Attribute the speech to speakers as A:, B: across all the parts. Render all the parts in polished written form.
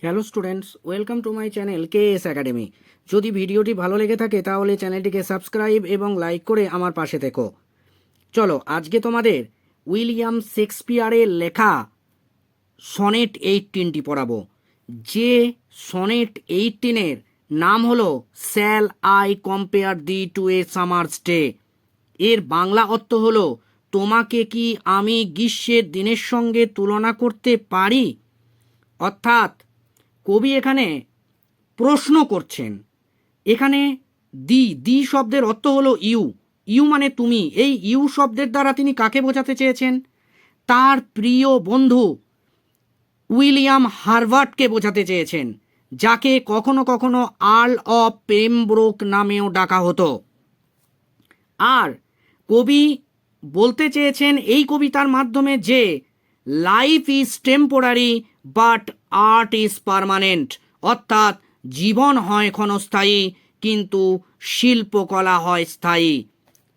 A: Hello students, welcome to my channel KS academy. যদি ভিডিওটি ভালো লেগে থাকে তাহলে চ্যানেলটিকে সাবস্ক্রাইব এবং লাইক করে আমার পাশে থেকো। চলো, আজকে তোমাদের উইলিয়াম শেক্সপিয়ারের লেখা সনেট 18টি পড়াবো। যে সনেট 18-এর নাম হলো shall I compare thee to a summer's day. এর বাংলা অর্থ হলো, তোমাকে কি আমি গ্রীষ্মের দিনের সঙ্গে তুলনা করতে পারি। অর্থাৎ কবি এখানে প্রশ্ন করছেন। এখানে দি দি শব্দের অর্থ হলো ইউ। ইউ মানে তুমি। এই ইউ শব্দের দ্বারা তিনি কাকে বোঝাতে চেয়েছেন? তার প্রিয় বন্ধু উইলিয়াম হার্ভার্টকে বোঝাতে চেয়েছেন, যাকে কখনো কখনো আর্ল অফ পেমব্রোক নামেও ডাকা হতো। আর কবি বলতে চেয়েছেন এই কবিতার মাধ্যমে যে life is temporary but art is permanent. অর্থাৎ জীবন হয় ক্ষণস্থায়ী কিন্তু শিল্পকলা হয় স্থায়ী।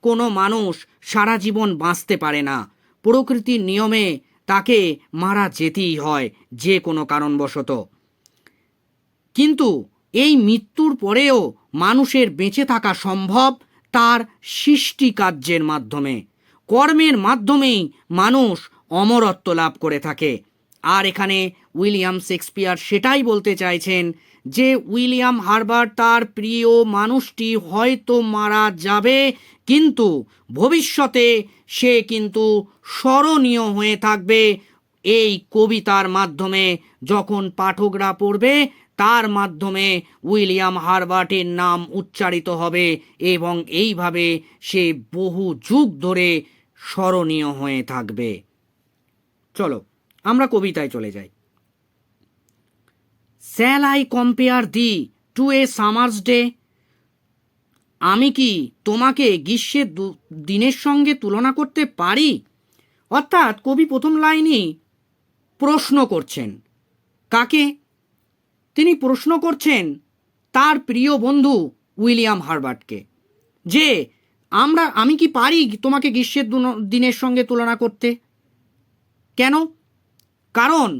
A: কোনো মানুষ সারা জীবন বাঁচতে পারে না। প্রকৃতির নিয়মে তাকে মারা যেতেই হয় যে কোনো কারণবশত। কিন্তু এই মৃত্যুর পরেও মানুষের বেঁচে থাকা সম্ভব তার সৃষ্টি কার্যের মাধ্যমে। কর্মের মাধ্যমেই মানুষ অমরত্ব লাভ করে থাকে। আর এখানে উইলিয়াম শেক্সপিয়ার সেটাই বলতে চাইছেন যে উইলিয়াম হার্ভার্ট তার প্রিয় মানুষটি হয়তো মারা যাবে, কিন্তু ভবিষ্যতে সে কিন্তু স্মরণীয় হয়ে থাকবে। এই কবিতার মাধ্যমে যখন পাঠকরা পড়বে, তার মাধ্যমে উইলিয়াম হার্ভার্টের নাম উচ্চারিত হবে এবং এইভাবে সে বহু যুগ ধরে স্মরণীয় হয়ে থাকবে। চলো আমরা কবিতায় চলে যাই। Shall I compare thee to a summer's day. আমি কি তোমাকে গ্রীষ্মের দিনের সঙ্গে তুলনা করতে পারি। অর্থাৎ কবি প্রথম লাইনেই প্রশ্ন করছেন। কাকে? তিনি প্রশ্ন করছেন তার প্রিয় বন্ধু উইলিয়াম হার্ভার্টকে, যে আমি কি পারি তোমাকে গ্রীষ্মের দিনের সঙ্গে তুলনা করতে। কেন? কারণ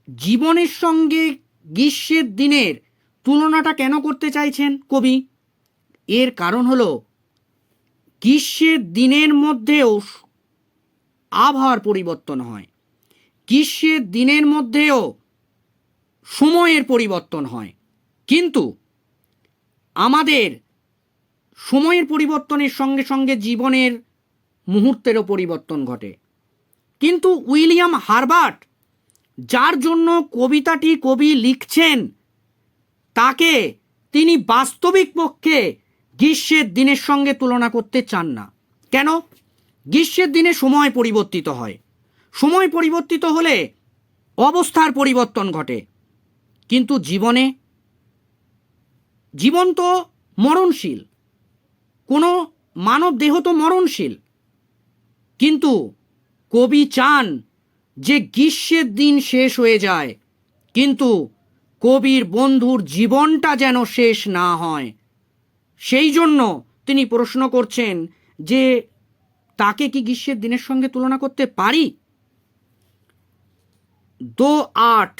A: জীবনের সঙ্গে গ্রীষ্মের দিনের তুলনাটা কেন করতে চাইছেন কবি? এর কারণ হলো গ্রীষ্মের দিনের মধ্যেও আবহাওয়ার পরিবর্তন হয়, গ্রীষ্মের দিনের মধ্যেও সময়ের পরিবর্তন হয়, কিন্তু আমাদের সময়ের পরিবর্তনের সঙ্গে সঙ্গে জীবনের মুহূর্তেরও পরিবর্তন ঘটে। কিন্তু উইলিয়াম হার্ভার্ট, যার জন্য কবিতাটি কবি লিখছেন, তাকে তিনি বাস্তবিক পক্ষে গ্রীষ্মের দিনের সঙ্গে তুলনা করতে চান না। কেন? গ্রীষ্মের দিনে সময় পরিবর্তিত হয়, সময় পরিবর্তিত হলে অবস্থার পরিবর্তন ঘটে, কিন্তু জীবন তো মরণশীল, কোনো মানব দেহ তো মরণশীল। কিন্তু কবি চান যে গ্রীষ্মের দিন শেষ হয়ে যায়, কিন্তু কবির বন্ধুর জীবনটা যেন শেষ না হয়। সেই জন্য তিনি প্রশ্ন করছেন যে তাকে কি গ্রীষ্মের দিনের সঙ্গে তুলনা করতে পারি। দো আর্ট,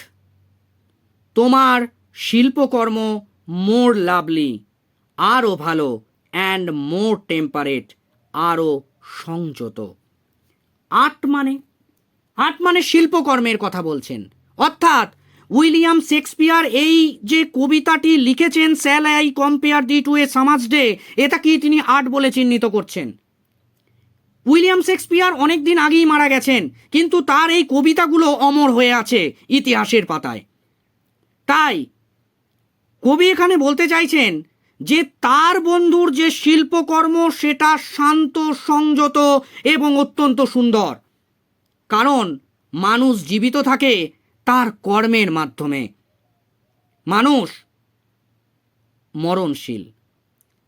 A: তোমার শিল্পকর্ম মোর লাভলি, আরও ভালো, অ্যান্ড মোর টেম্পারেট, আরও সংযত। আর্ট মানে শিল্পকর্মের কথা বলছেন। অর্থাৎ উইলিয়াম শেক্সপিয়ার এই যে কবিতাটি লিখেছেন shall I compare thee to a summer's day, এটা কি তিনি আর্ট বলে চিহ্নিত করছেন? উইলিয়াম শেক্সপিয়ার অনেক দিন আগেই মারা গেছেন, কিন্তু তার এই কবিতাগুলো অমর হয়ে আছে ইতিহাসের পাতায়। তাই কবি এখানে বলতে চাইছেন যে তার বন্ধুর যে শিল্পকর্ম সেটা শান্ত, সংযত এবং অত্যন্ত সুন্দর। কারণ মানুষ জীবিত থাকে তার কর্মের মাধ্যমে, মানুষ মরণশীল।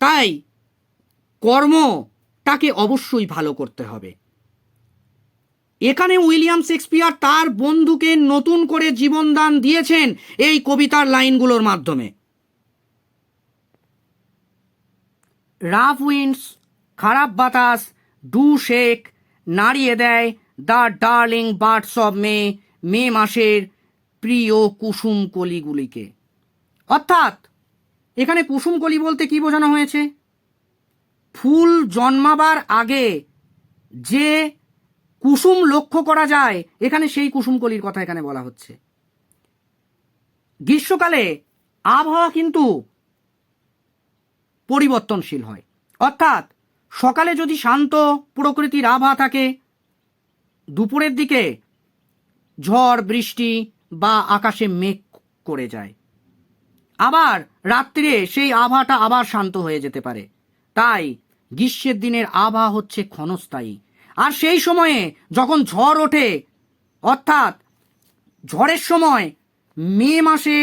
A: তাই কর্মটাকে অবশ্যই ভালো করতে হবে। এখানে উইলিয়াম শেক্সপিয়ার তার বন্ধুকে নতুন করে জীবনদান দিয়েছেন এই কবিতার লাইনগুলোর মাধ্যমে। রাফ উইন্ডস, খারাপ বাতাস, ডু শেক, নাড়িয়ে দেয় দ্য ডার্লিং বার্ডস অব মে, মে মাসের প্রিয় কুসুম কলিগুলিকে। অর্থাৎ এখানে কুসুম কলি বলতে কি বোঝানো হয়েছে? ফুল জন্মাবার আগে যে কুসুম লক্ষ্য করা যায়, এখানে সেই কুসুম কলির কথা এখানে বলা হচ্ছে। গ্রীষ্মকালে আবহাওয়া কিন্তু পরিবর্তনশীল হয়। অর্থাৎ সকালে যদি শান্ত প্রকৃতির আবহাওয়া থাকে, দুপুরের দিকে ঝড় বৃষ্টি বা আকাশে মেঘ করে যায়, আবার রাত্রিরে সেই আবহাওয়াটা আবার শান্ত হয়ে যেতে পারে। তাই গ্রীষ্মের দিনের আবহাওয়া হচ্ছে ক্ষণস্থায়ী। আর সেই সময়ে যখন ঝড় ওঠে, অর্থাৎ ঝড়ের সময় মে মাসে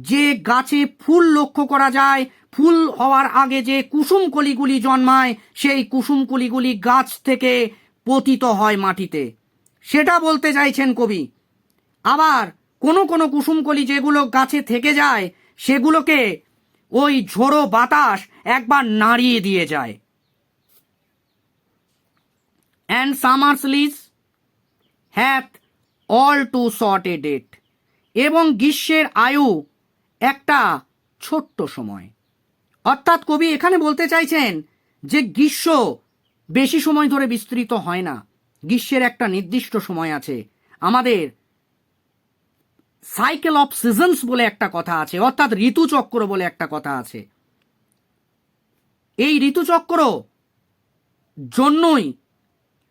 A: যে গাছে ফুল লক্ষ্য করা যায়, ফুল হওয়ার আগে যে কুসুম কলিগুলি জন্মায়, সেই কুসুম কলিগুলি গাছ থেকে পতিত হয় মাটিতে, সেটা বলতে চাইছেন কবি। আবার কোনো কোনো কুসুমকলি যেগুলো গাছে থেকে যায়, সেগুলোকে ওই ঝোড়ো বাতাস একবার নাড়িয়ে দিয়ে যায়। And summer's lease hath all too short a date, এবং গ্রীষ্মের আয়ু একটা ছোট্ট সময়। অর্থাৎ কবি এখানে বলতে চাইছেন যে গ্রীষ্ম বেশি সময় ধরে বিস্তৃত হয় না। গ্রীষ্মের একটা নির্দিষ্ট সময় আছে। আমাদের সাইকেল অফ সিজনস বলে একটা কথা আছে, অর্থাৎ ঋতুচক্র বলে একটা কথা আছে। এই ঋতুচক্র জন্যই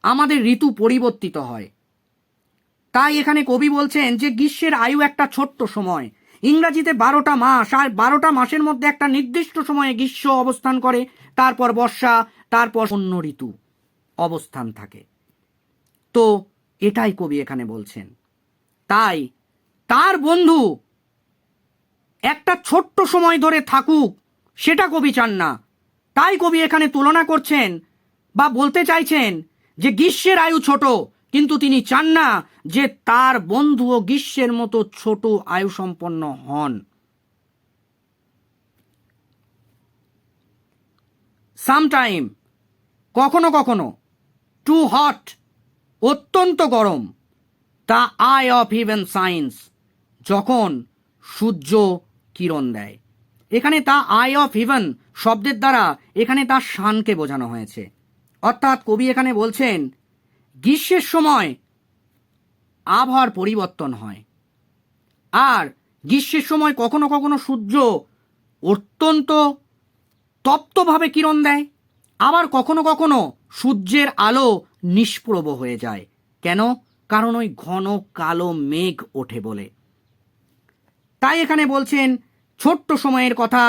A: আমাদের ঋতু পরিবর্তিত হয়। তাই এখানে কবি বলছেন যে গ্রীষ্মের আয়ু একটা ছোট্ট সময়। ইংরাজিতে 12টা মাস, আর 12টা মাসের মধ্যে একটা নির্দিষ্ট সময়ে গ্রীষ্ম অবস্থান করে, তারপর বর্ষা, তারপর অন্য ঋতু অবস্থান থাকে। তো এটাই কবি এখানে বলছেন। তাই তার বন্ধু একটা ছোট্ট সময় ধরে থাকুক, সেটা কবি চান না। তাই কবি এখানে তুলনা করছেন বা বলতে চাইছেন যে গ্রীষ্মের আয়ু ছোট, কিন্তু তিনি চান না যে তার বন্ধুও গ্রীষ্মের মতো ছোট আয়ু সম্পন্ন হন। সামটাইম, কখনো কখনো, টু হট, অত্যন্ত গরম, the I of haven science, যখন সূর্য কিরণ দেয়। এখানে তা আই অফ হেভেন শব্দের দ্বারা এখানে তার শানকে বোঝানো হয়েছে। অর্থাৎ কবি এখানে বলছেন গ্রীষ্মের সময় আবহাওয়ার পরিবর্তন হয়, আর গ্রীষ্মের সময় কখনো কখনো সূর্য অত্যন্ত তপ্তভাবে কিরণ দেয়, আবার কখনো কখনো সূর্যের আলো নিষ্প্রভ হয়ে যায়। কেন? কারণ ওই ঘন কালো মেঘ ওঠে বলে। তাই এখানে বলছেন ছোট্ট সময়ের কথা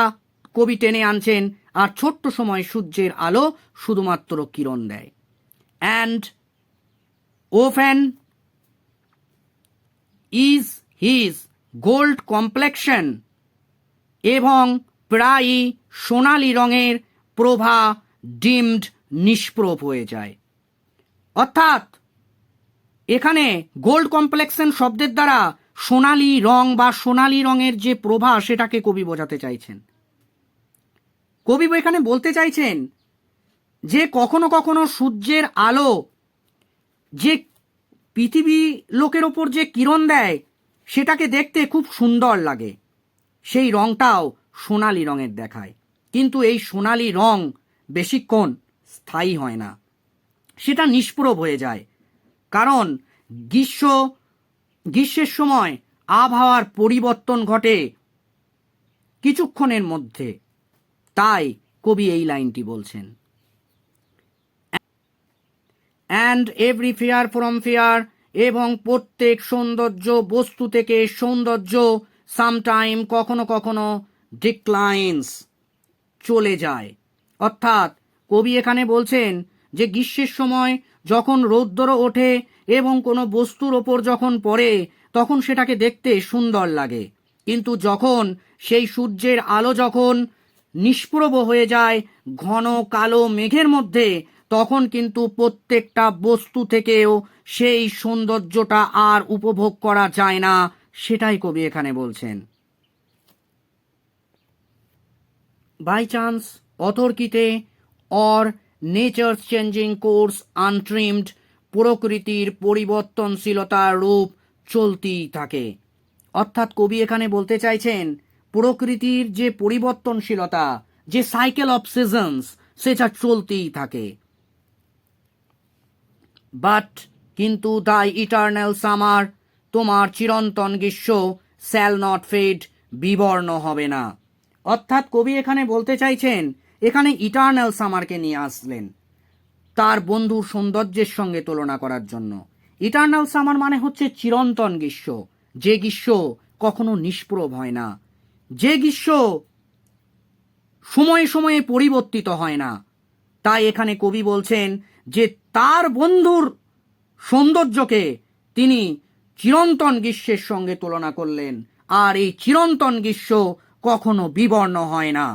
A: কবি টেনে আনছেন, আর ছোট্ট সময় সূর্যের আলো শুধুমাত্র কিরণ দেয়। And often is his gold complexion, এবং প্রায়ই সোনালি রঙের প্রভা ডিমড, নিষ্প্রভ হয়ে যায়। অর্থাৎ এখানে গোল্ড কমপ্লেক্সন শব্দের দ্বারা সোনালি রং বা সোনালি রঙের যে প্রভা, সেটাকে কবি বোঝাতে চাইছেন। কবি এখানে বলতে চাইছেন যে কখনো কখনো সূর্যের আলো যে পৃথিবী লোকের ওপর যে কিরণ দেয়, সেটাকে দেখতে খুব সুন্দর লাগে, সেই রংটাও সোনালি রঙের দেখায়। কিন্তু এই সোনালি রং বেশিক্ষণ স্থায়ী হয় না, সেটা নিষ্প্রভ হয়ে যায়। কারণ গ্রীষ্মের সময় আবহাওয়ার পরিবর্তন ঘটে কিছুক্ষণের মধ্যে। তাই কবি এই লাইনটি বলছেন, and every fair from fair, এবং প্রত্যেক সৌন্দর্য বস্তু থেকে সৌন্দর্য সামটাইম, কখনো কখনো, ডিক্লাইন্স, চলে যায়। অর্থাৎ কবি এখানে বলছেন যে গ্রীষ্মের সময় যখন রৌদ্র ওঠে এবং কোনো বস্তুর ওপর যখন পড়ে, তখন সেটাকে দেখতে সুন্দর লাগে, কিন্তু যখন সেই সূর্যের আলো যখন নিষ্প্রভ হয়ে যায় ঘন কালো মেঘের মধ্যে, তখন কিন্তু প্রত্যেকটা বস্তু থেকেও সেই সৌন্দর্যটা আর উপভোগ করা যায় না। সেটাই কবি এখানে বলছেন। বাই চান্স, অতর্কিতে, or nature changing course untrimmed, প্রকৃতির পরিবর্তনশীলতার রূপ চলতেই থাকে। অর্থাৎ কবি এখানে বলতে চাইছেন প্রকৃতির যে পরিবর্তনশীলতা, যে সাইকেল অফ সিজনস, সেটা চলতেই থাকে। বাট কিন্তু দ্য ইটার্নাল সামার, তোমার চিরন্তন গ্রীষ্ম, শ্যাল নট ফেড, বিবর্ণ হবে না। অর্থাৎ কবি এখানে বলতে চাইছেন, এখানে ইটার্নাল সামারকে নিয়ে আসলেন তার বন্ধুর সৌন্দর্যের সঙ্গে তুলনা করার জন্য। ইটার্নাল সামার মানে হচ্ছে চিরন্তন গ্রীষ্ম, যে গ্রীষ্ম কখনো নিষ্প্রভ হয় না, যে গ্রীষ্ম সময়ে সময়ে পরিবর্তিত হয় না। তাই এখানে কবি বলছেন যে তার বন্ধুর সৌন্দর্যকে তিনি চিরন্তন গ্রীষ্মের সঙ্গে তুলনা করলেন, আর এই চিরন্তন গ্রীষ্ম কখনো বিবর্ণ হয় না।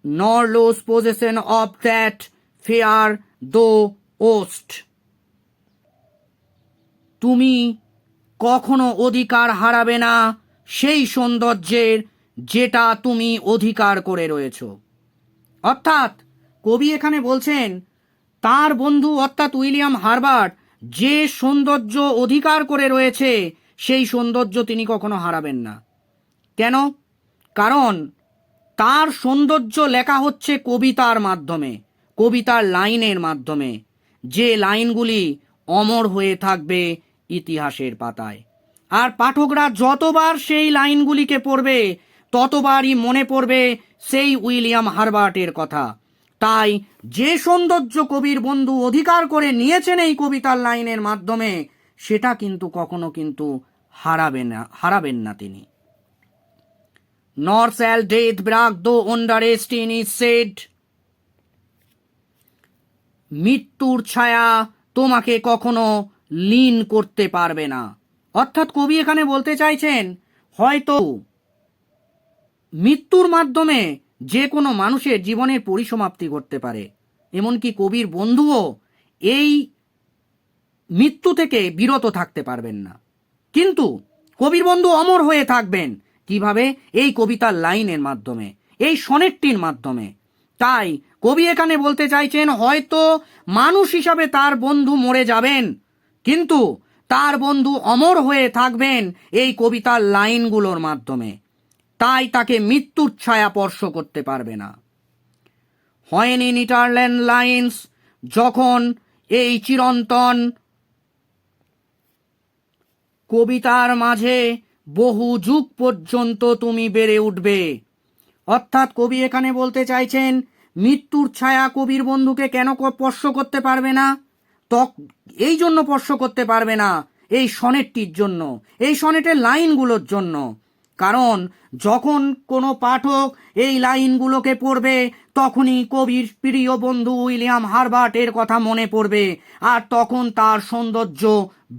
A: nor lose possession of that fair though ost, তুমি কখনো অধিকার হারাবে না সেই সৌন্দর্যের যেটা তুমি অধিকার করে রয়েছ। অর্থাৎ কবি এখানে বলছেন তার বন্ধু অর্থাৎ উইলিয়াম হারবার্ট যে সৌন্দর্য অধিকার করে রয়েছে সেই সৌন্দর্য তিনি কখনো হারাবেন না। কেন? কারণ তার সৌন্দর্য লেখা হচ্ছে কবিতার মাধ্যমে, কবিতার লাইনের মাধ্যমে, যে লাইনগুলি অমর হয়ে থাকবে ইতিহাসের পাতায়। আর পাঠকরা যতবার সেই লাইনগুলিকে পড়বে ততবারই মনে পড়বে সেই উইলিয়াম হারবার্টের কথা। তাই যে সৌন্দর্য কবির বন্ধু অধিকার করে নিয়েছেন এই কবিতার লাইনের মাধ্যমে, সেটা কিন্তু কখনো কিন্তু হারাবেন না তিনি। nor shall death break the underest in his shade, মৃত্যুর ছায়া তোমাকে কখনো লীন করতে পারবে না। অর্থাৎ কবি এখানে বলতে চাইছেন হয়তো মৃত্যুর মাধ্যমে যে কোনো মানুষের জীবনের পরিসমাপ্তি ঘটতে পারে, এমনকি কবির বন্ধুও এই মৃত্যু থেকে বিরত থাকতে পারবেন না, কিন্তু কবির বন্ধু অমর হয়ে থাকবেন। কিভাবে? এই কবিতার লাইনের মাধ্যমে, এই সনেটটির মাধ্যমে। তাই কবি এখানে বলতে চাইছেন হয়তো মানুষ হিসাবে তার বন্ধু মরে যাবেন, কিন্তু তার বন্ধু অমর হয়ে থাকবেন এই কবিতার লাইনগুলোর মাধ্যমে। তাই তাকে মৃত্যুর ছায়া স্পর্শ করতে পারবে না। when in eternal lines, যখন এই চিরন্তন কবিতার মাঝে বহু যুগ পর্যন্ত তুমি বেড়ে উঠবে। অর্থাৎ কবি এখানে বলতে চাইছেন মৃত্যুর ছায়া কবির বন্ধুকে কেন স্পর্শ করতে পারবে না? এই জন্য স্পর্শ করতে পারবে না এই সনেটটির জন্য, এই সনেটের লাইনগুলোর জন্য। কারণ যখন কোনো পাঠক এই লাইনগুলোকে পড়বে তখনই কবির প্রিয় বন্ধু উইলিয়াম হারবার্টের কথা মনে পড়বে, আর তখন তার সৌন্দর্য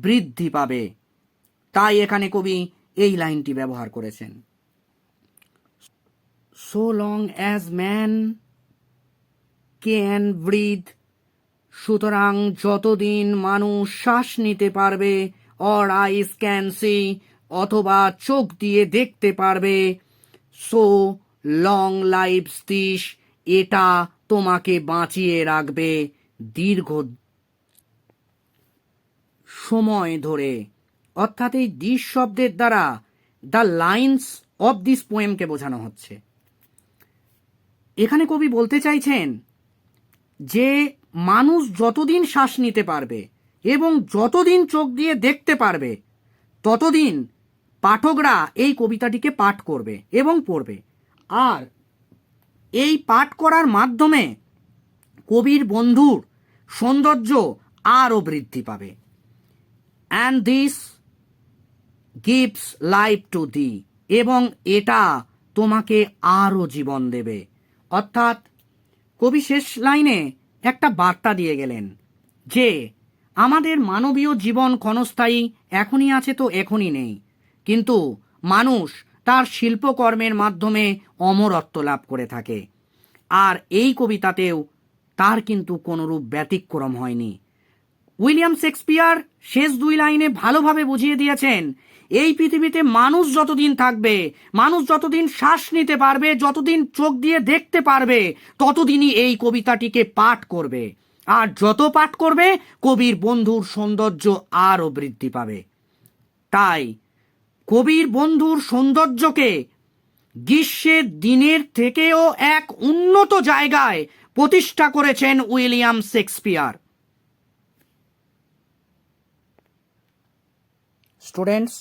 A: বৃদ্ধি পাবে। তাই এখানে কবি এই লাইনটি ব্যবহার করেছেন। so long as man can breathe, সুতরাং যতদিন মানুষ শ্বাস নিতে পারবে, or eyes can see, অথবা চোখ দিয়ে দেখতে পারবে, so long lives this, এটা তোমাকে বাঁচিয়ে রাখবে দীর্ঘ সময় ধরে। অর্থাৎ এই দিস শব্দের দ্বারা দ্য লাইন্স অফ দিস পোয়েমকে বোঝানো হচ্ছে। এখানে কবি বলতে চাইছেন যে মানুষ যতদিন শ্বাস নিতে পারবে এবং যতদিন চোখ দিয়ে দেখতে পারবে ততদিন পাঠকরা এই কবিতাটিকে পাঠ করবে এবং পড়বে, আর এই পাঠ করার মাধ্যমে কবির বন্ধুর সৌন্দর্য আরও বৃদ্ধি পাবে। And this gives life to the, এবং এটা তোমাকে আরও জীবন দেবে। অর্থাৎ কবি শেষ লাইনে একটা বার্তা দিয়ে গেলেন যে আমাদের মানবীয় জীবন ক্ষণস্থায়ী, এখনই আছে তো এখনই নেই, কিন্তু মানুষ তার শিল্পকর্মের মাধ্যমে অমরত্ব লাভ করে থাকে। আর এই কবিতাতেও তার কিন্তু কোনোরূপ ব্যতিক্রম হয়নি। উইলিয়াম শেক্সপিয়ার শেষ দুই লাইনে ভালোভাবে বুঝিয়ে দিয়েছেন এই পৃথিবীতে মানুষ যতদিন থাকবে, মানুষ যতদিন শ্বাস নিতে পারবে, যতদিন চোখ দিয়ে দেখতে পারবে, ততদিনই এই কবিতাটিকে পাঠ করবে, আর যত পাঠ করবে কবির বন্ধুর সৌন্দর্য আরও বৃদ্ধি পাবে। তাই কবির বন্ধুর সৌন্দর্যকে গ্রীষ্মের দিনের থেকেও এক উন্নত জায়গায় প্রতিষ্ঠা করেছেন উইলিয়াম শেক্সপিয়ার। স্টুডেন্টস,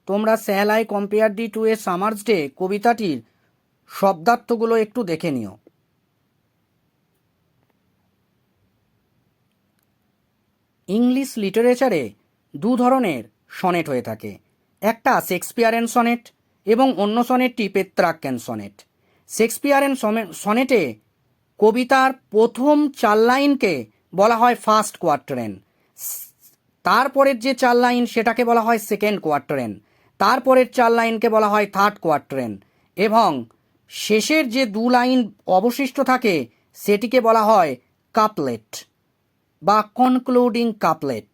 A: তোমরা shall I compare thee to a summer's day কবিতাটির শব্দার্থগুলো একটু দেখে নিও। ইংলিশ লিটারেচারে দু ধরনের সনেট হয়ে থাকে, একটা শেক্সপিয়ারেন সনেট এবং অন্য সনেটটি পেত্রাক্কেন সনেট। শেক্সপিয়ারেন সনেটে কবিতার প্রথম 4 লাইনকে বলা হয় ফার্স্ট কোয়ার্টারেন, তারপরের যে 4 লাইন সেটাকে বলা হয় সেকেন্ড কোয়ার্টারেন, তারপরের 4 লাইনকে বলা হয় থার্ড কোয়ার্টারেন, এবং শেষের যে 2 লাইন অবশিষ্ট থাকে সেটিকে বলা হয় কাপলেট বা কনক্লুডিং কাপলেট।